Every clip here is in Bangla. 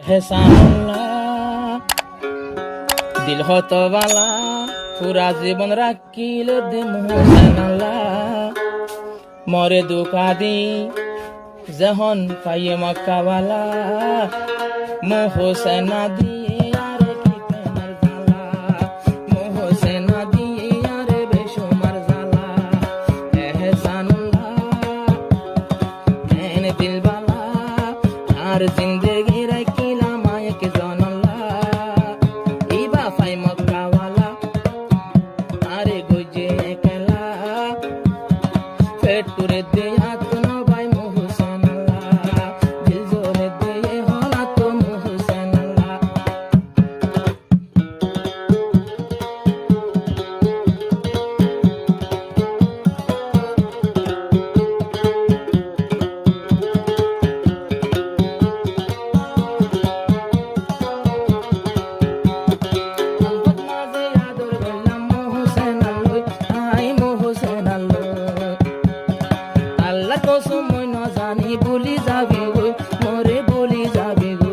হেসানুল্লাহ দিল হত বালা পুরা জীবন রাখিল দে মোহসেনাল্লাহ মরে দুকা দি যখন পাইয়ে মক্কাওয়ালা মোহসেনা দিয়ে আরে কি প্রেমের জ্বালা মোহসেনা দিয়ে আরে বেসুমার জ্বালা এহসানুল্লাহ মেনে দিল বালা আর জিন্দেগি রাখিলাম এক জনল্লাহ ইবা পাই মক্কাওয়ালা আরে গজে একলা পেটুরে দে আতনো ভাই মোহসেনাল্লাহ দিল জোরে দে হলা তো মোহসেনাল্লাহ মাঝে আদর করলাম মোহসেনাল্লাহ আই মোহসেনাল্লাহ আল্লাহ কসম মই ন জানি বলি যাবি গো মরে বলি যাবি গো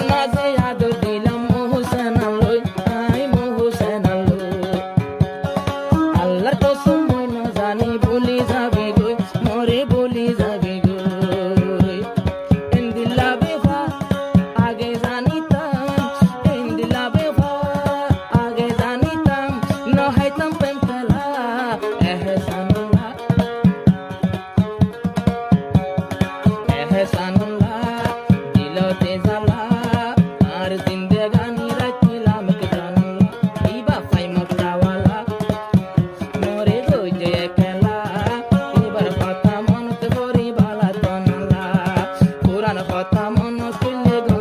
মাঝে আদর দিলাম মোহসেনাল্লাহ আই মোহসেনাল্লাহ আল্লাহর কসম মই ন জানি বলি যাবি গো মরে বলি যাবি গো ইন্দিলা বেফা আগে জানিতাম ইন্দিলা বেফা আগে জানিতাম নহাইতাম প্রেম খেলা এহসানুল্লাহ এহসানুল্লাহ দিলতে জ্বালা আর জিন্দেগানি রাখিলাম এক জানুল্লাহ ইবা পাই মক্কাওয়ালা মরে গইজে একলা এবার কথা মনতে করি বালা তনালা পুরান কথা মন তুললে গো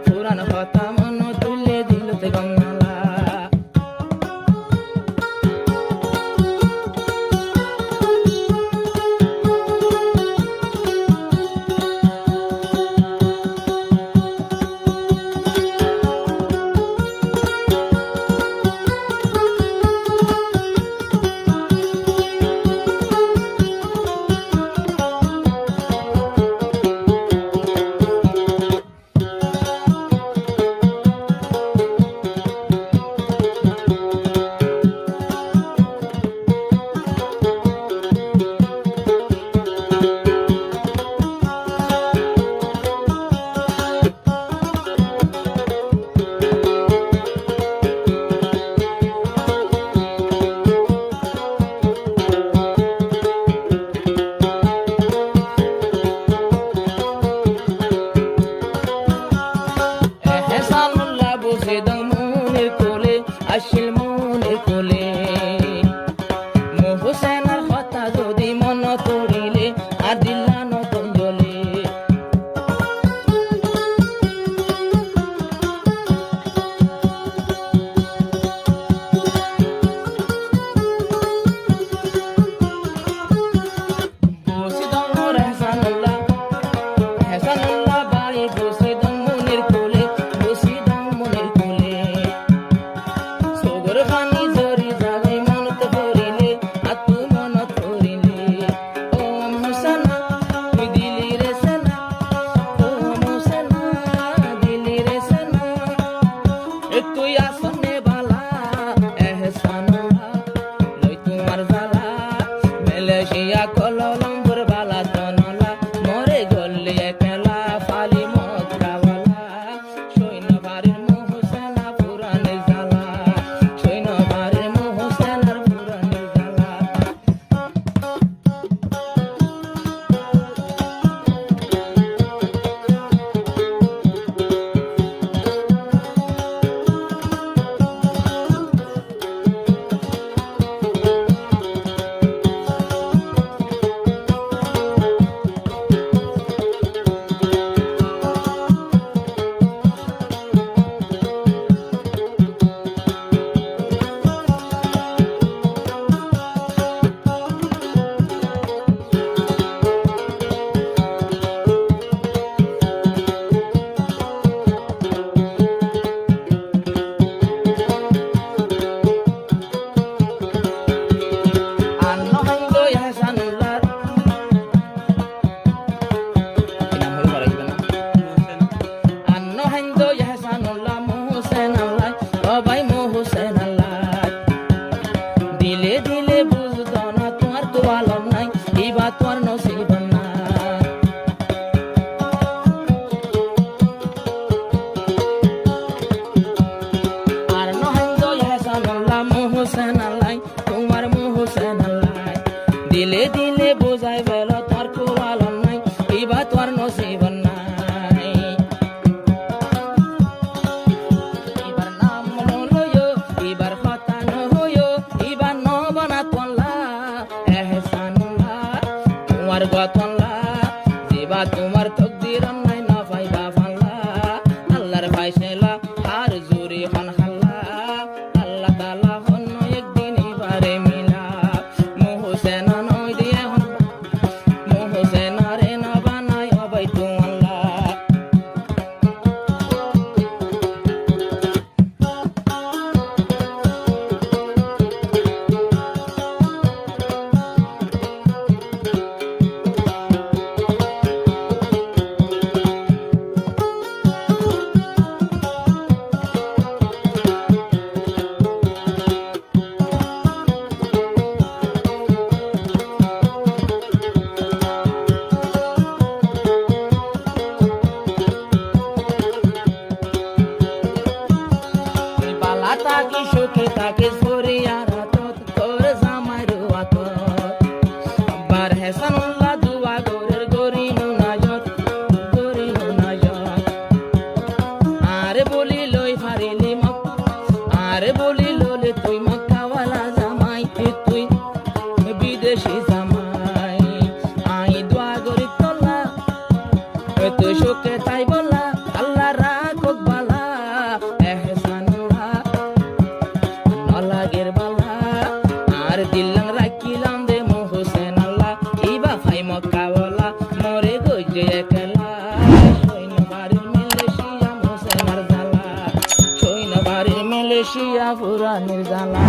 পুরান কথা মন তুললে দিলতে গঙ্গালা এহসানুল্লাহ বসে দাও মনের কোলে আসিল মনের কোলে মোহসেনার কথা যদি মন করিলে আর দিল্লা নতুন জলে বসে দাও মোর এহসানুল্লাহ এহসানুল্লাহ বাড়ি বসে দাও মনের কোলে বসে দাও মনের কোলে সগর খানি জরি যাবে মনত করিলে আর তুই মনত করিলে ও মোহসেনা তুই দিলি রে সেনা ও মোহসেনা দিলি রে সেনা তুই আসনে বালা এহসানুল্লাহ লই তোমার জ্বালা মেলেশিয়া কলম্বর বালা তনলা মরে গল্লি একলা ফালি মক্কাওয়ালা সৈন্য বাড়ির মোহসেনা পুরানের জ্বালা সৈন্য বাড়ির মোহসেনার পুরানের জ্বালা নৌবত আল্লাহ দিবা তোমার তকদির নাই না পাইবা ফাল্লা আল্লাহর ফাইসলা আর জুরি হন হাল্লা আল্লাহ তাআলা হন একদিন এবারে মিলা মোহসেন নয় দিয়ে হন মোহসেন রে না বানাই হবাই তো আল্লাহ তাকি সুখে তাকে সরিয়া রাতত তোর জামাই রুয়াত বার হেসানুল্লাহ দুয়া গোরের গরিনু নাজত আরে বলি লই ফারিলি মক আরে বলি ললে তুই মক্কাওয়ালা জামাই তুই বিদেশি জামাই আই দোয়া গরি তোলা তুই সুখে তাই বলা আল্লাহ রাখক বালা লাগের বালা আর দিলাম রাখিলাম দে মোহসেন আল্লাহ ইবা ফাই মক্কাওয়ালা মরে গইজে একলা সৈন্য বাড়ির মালয়েশিয়া মোহসেনার জ্বালা সৈন্য বাড়ির মালয়েশিয়া পুরানের জ্বালা